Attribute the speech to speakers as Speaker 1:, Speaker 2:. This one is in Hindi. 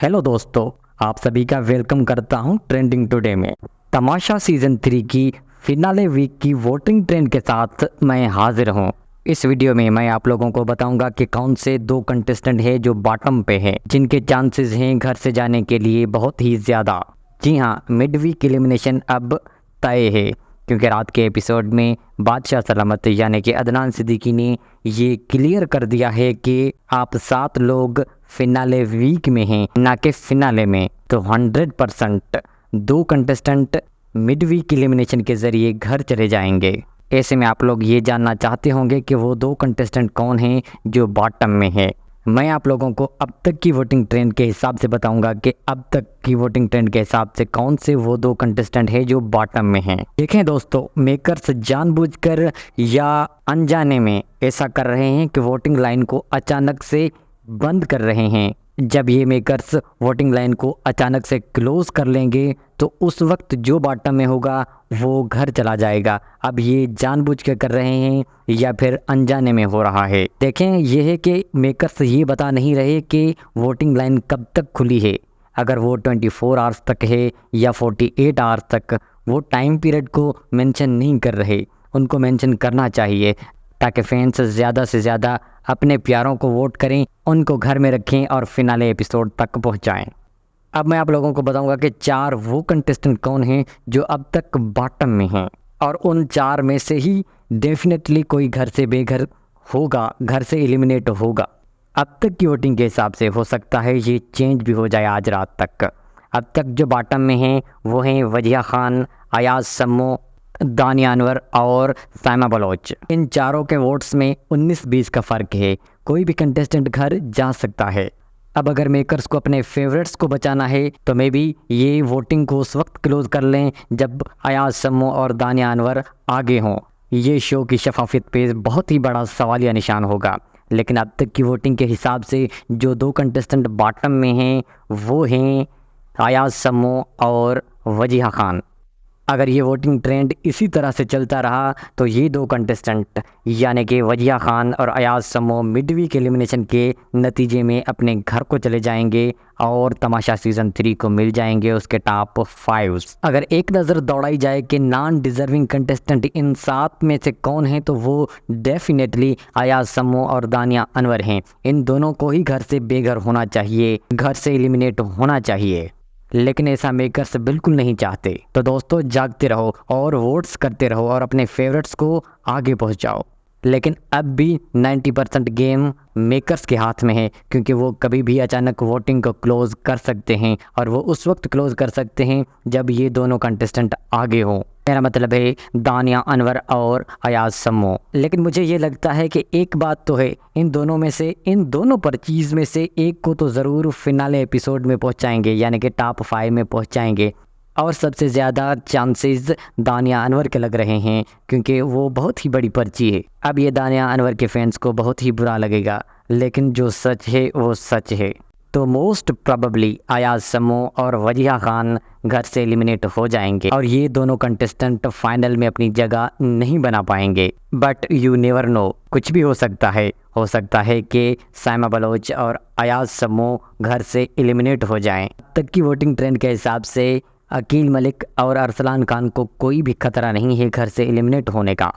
Speaker 1: हेलो दोस्तों, आप सभी का वेलकम करता हूं ट्रेंडिंग टुडे में। तमाशा सीजन 3 की फिनाले वीक की वोटिंग ट्रेंड के साथ मैं हाजिर हूं। इस वीडियो में मैं आप लोगों को बताऊंगा कि कौन से दो कंटेस्टेंट हैं जो बॉटम पे हैं, जिनके चांसेस हैं घर से जाने के लिए बहुत ही ज़्यादा। जी हां, मिड वीक एलिमिनेशन अब तय है, क्योंकि रात के एपिसोड में बादशाह सलामत यानी कि अदनान सिद्दीकी ने ये क्लियर कर दिया है कि आप 7 लोग फिनाले वीक में हैं, ना कि फिनाले में। तो 100% दो कंटेस्टेंट मिड वीक एलिमिनेशन के ज़रिए घर चले जाएंगे। ऐसे में आप लोग ये जानना चाहते होंगे कि वो दो कंटेस्टेंट कौन हैं जो बॉटम में है। मैं आप लोगों को अब तक की वोटिंग ट्रेंड के हिसाब से बताऊंगा कि अब तक की वोटिंग ट्रेंड के हिसाब से कौन से वो दो कंटेस्टेंट हैं जो बॉटम में हैं। देखें दोस्तों, मेकर्स जानबूझकर या अनजाने में ऐसा कर रहे हैं कि वोटिंग लाइन को अचानक से बंद कर रहे हैं। जब ये मेकर्स वोटिंग लाइन को अचानक से क्लोज कर लेंगे तो उस वक्त जो बॉटम में होगा वो घर चला जाएगा। अब ये जानबूझ के कर रहे हैं या फिर अनजाने में हो रहा है। देखें, ये है कि मेकर्स ये बता नहीं रहे कि वोटिंग लाइन कब तक खुली है। अगर वो 24 आवर्स तक है या 48 आवर्स तक, वो टाइम पीरियड को मेंशन नहीं कर रहे। उनको मेंशन करना चाहिए ताकि फैंस ज़्यादा से ज़्यादा अपने प्यारों को वोट करें, उनको घर में रखें और फिनाले एपिसोड तक पहुंचाएं। अब मैं आप लोगों को बताऊंगा कि 4 वो कंटेस्टेंट कौन हैं जो अब तक बॉटम में हैं, और उन 4 में से ही डेफिनेटली कोई घर से बेघर होगा, घर से एलिमिनेट होगा। अब तक की वोटिंग के हिसाब से हो सकता है ये चेंज भी हो जाए आज रात तक। अब तक जो बॉटम में हैं वो हैं वजिया खान, अयाज सम्मो, दानिया अनवर और साइमा बलोच। इन चारों के वोट्स में 19-20 का फ़र्क है। कोई भी कंटेस्टेंट घर जा सकता है। अब अगर मेकर्स को अपने फेवरेट्स को बचाना है तो मे बी ये वोटिंग को उस वक्त क्लोज कर लें जब अयाज सम्मो और दानिया अनवर आगे हों। ये शो की शफाफियत पे बहुत ही बड़ा सवालिया निशान होगा। लेकिन अब तक की वोटिंग के हिसाब से जो दो कंटेस्टेंट बॉटम में हैं वो हैं अयाज सम्मो और वजिहा खान। अगर ये वोटिंग ट्रेंड इसी तरह से चलता रहा तो ये दो कंटेस्टेंट यानी कि वजिया खान और अयाज सम्मो मिड वीक एलिमिनेशन के नतीजे में अपने घर को चले जाएंगे और तमाशा सीज़न 3 को मिल जाएंगे उसके टॉप 5। अगर एक नज़र दौड़ाई जाए कि नॉन डिज़र्विंग कंटेस्टेंट इन 7 में से कौन है तो वो डेफिनेटली अयाज सम्मो और दानिया अनवर हैं। इन दोनों को ही घर से बेघर होना चाहिए, घर से एलिमिनेट होना चाहिए, लेकिन ऐसा मेकर्स बिल्कुल नहीं चाहते। तो दोस्तों, जागते रहो और वोट्स करते रहो और अपने फेवरेट्स को आगे पहुंचाओ। लेकिन अब भी 90% गेम मेकर्स के हाथ में है, क्योंकि वो कभी भी अचानक वोटिंग को क्लोज कर सकते हैं और वो उस वक्त क्लोज कर सकते हैं जब ये दोनों कंटेस्टेंट आगे हों। मेरा मतलब है दानिया अनवर और अयाज सम्मो। लेकिन मुझे ये लगता है कि एक बात तो है, इन दोनों पर चीज़ में से एक को तो ज़रूर फिनाले एपिसोड में पहुंचाएंगे, यानी कि टॉप 5 में पहुंचाएंगे। और सबसे ज़्यादा चांसेस दानिया अनवर के लग रहे हैं, क्योंकि वो बहुत ही बड़ी पर्ची है। अब ये दानिया अनवर के फैंस को बहुत ही बुरा लगेगा, लेकिन जो सच है वो सच है। तो मोस्ट प्रोबेबली अयाज सम्मो और वजिया खान घर से एलिमिनेट हो जाएंगे और ये दोनों कंटेस्टेंट फाइनल में अपनी जगह नहीं बना पाएंगे। बट यू नेवर नो, कुछ भी हो सकता है। हो सकता है कि साइमा बलोच और अयाज सम्मो घर से एलिमिनेट हो जाएं। अब तक की वोटिंग ट्रेंड के हिसाब से अकील मलिक और अरसलान खान को कोई भी खतरा नहीं है घर से एलिमिनेट होने का।